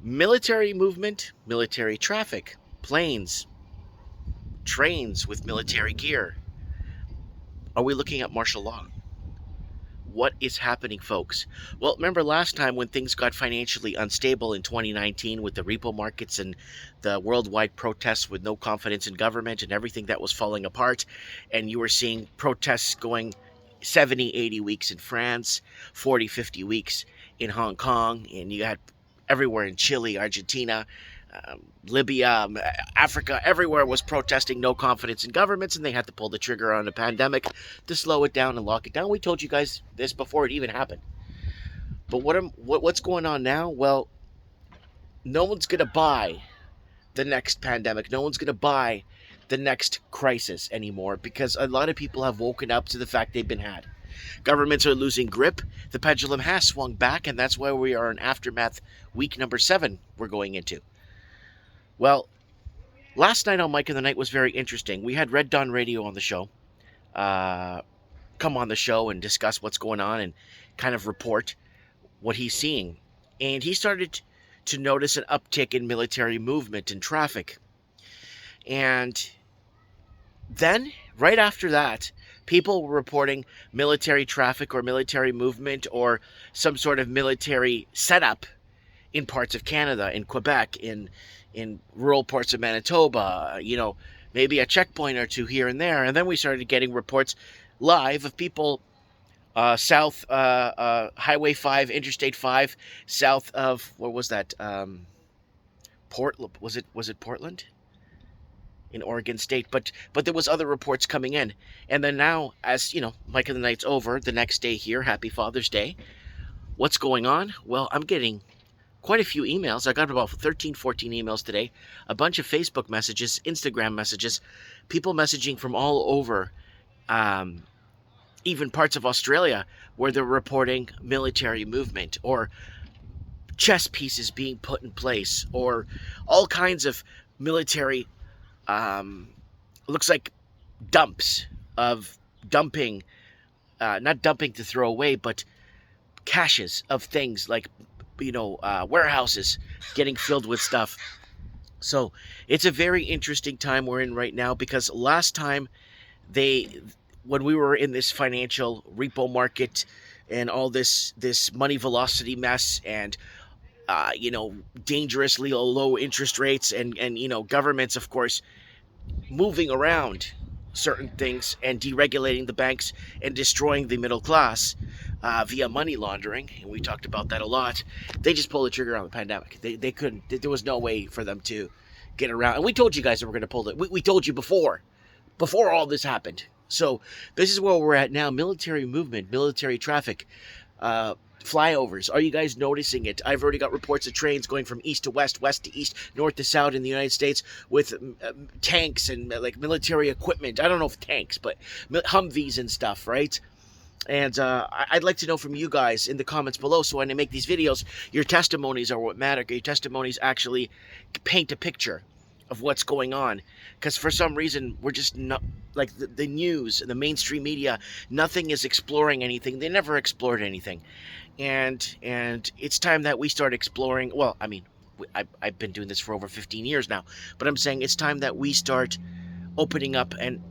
Military movement, military traffic, planes, trains with military gear. Are we looking at martial law? What is happening, folks? Well, remember last time when things got financially unstable in 2019 with the repo markets and the worldwide protests with no confidence in government and everything that was falling apart, and you were seeing protests going 70, 80 weeks in France, 40, 50 weeks in Hong Kong, and you had everywhere in Chile, Argentina, Libya, Africa, everywhere was protesting no confidence in governments, and they had to pull the trigger on a pandemic to slow it down and lock it down. We told you guys this before it even happened. But what's going on now? Well, no one's gonna buy the next pandemic. No one's gonna buy the next crisis anymore because a lot of people have woken up to the fact they've been had. Governments are losing grip. The pendulum has swung back, and that's why we are in aftermath week number 7 we're going into. Well, last night on Mike in the Night was very interesting. We had Red Dawn Radio on the show, come on the show and discuss what's going on and kind of report what he's seeing. And he started to notice an uptick in military movement and traffic. And then, right after that, people were reporting military traffic or military movement or some sort of military setup in parts of Canada, in Quebec, in rural parts of Manitoba, maybe a checkpoint or two here and there. And then we started getting reports live of people south Highway 5, Interstate 5, south of, what was that? Was it Portland? In Oregon State, but there was other reports coming in. And then now, as Mike of the Night's over, the next day here, happy Father's Day. What's going on? Well, I'm getting quite a few emails. I got about 13, 14 emails today, a bunch of Facebook messages, Instagram messages, people messaging from all over, even parts of Australia, where they're reporting military movement or chess pieces being put in place or all kinds of military, looks like dumps of dumping, not dumping to throw away, but caches of things like warehouses getting filled with stuff. So it's a very interesting time we're in right now because last time when we were in this financial repo market and all this money velocity mess and dangerously low interest rates and governments, of course, moving around certain things and deregulating the banks and destroying the middle class via money laundering, and we talked about that a lot. They just pulled the trigger on the pandemic. They couldn't. There was no way for them to get around. And we told you guys that we're going to pull it. We told you before all this happened. So this is where we're at now. Military movement, military traffic, flyovers. Are you guys noticing it? I've already got reports of trains going from east to west, west to east, north to south in the United States with tanks and like military equipment. I don't know if tanks, but Humvees and stuff, right? And I'd like to know from you guys in the comments below. So when I make these videos, your testimonies are what matter. Your testimonies actually paint a picture of what's going on. Because for some reason, we're just not, like the news and the mainstream media, nothing is exploring anything. They never explored anything. And it's time that we start exploring. Well, I mean, I've been doing this for over 15 years now. But I'm saying it's time that we start opening up and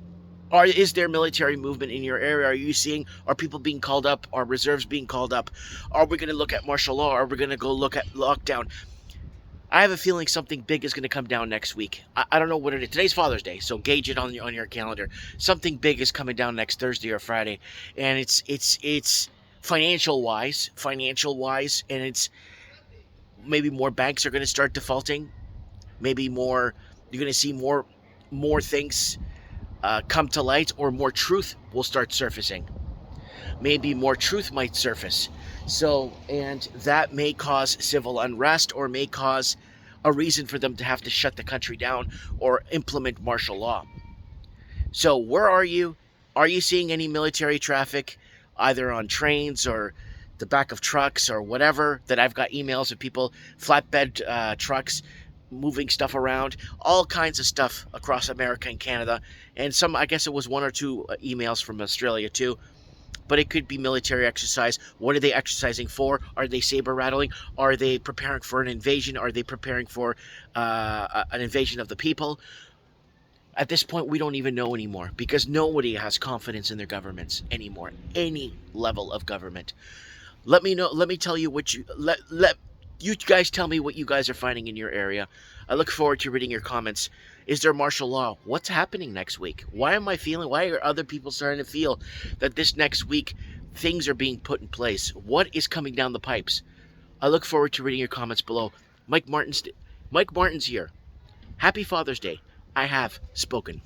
is there military movement in your area? Are people being called up? Are reserves being called up? Are we going to look at martial law? Are we going to go look at lockdown? I have a feeling something big is going to come down next week. I don't know what it is. Today's Father's Day, so gauge it on your calendar. Something big is coming down next Thursday or Friday, and it's financial wise, and it's maybe more banks are going to start defaulting. Maybe you're going to see more things come to light, or more truth will start surfacing. Maybe more truth might surface. So, and that may cause civil unrest or may cause a reason for them to have to shut the country down or implement martial law. So where are you? Are you seeing any military traffic either on trains or the back of trucks or whatever? That I've got emails of people, flatbed trucks, moving stuff around, all kinds of stuff across America and Canada. And some, I guess it was 1 or 2 emails from Australia too. but it could be military exercise. What are they exercising for? Are they saber rattling? Are they preparing for an invasion? Are they preparing for an invasion of the people? At this point, we don't even know anymore because nobody has confidence in their governments anymore. Any level of government. Let me know. Let me tell you what you let you guys tell me what you guys are finding in your area. I look forward to reading your comments. Is there martial law? What's happening next week? Why am I feeling? Why are other people starting to feel that this next week things are being put in place? What is coming down the pipes? I look forward to reading your comments below. Mike Martin's Mike Martin's here. Happy Father's Day. I have spoken.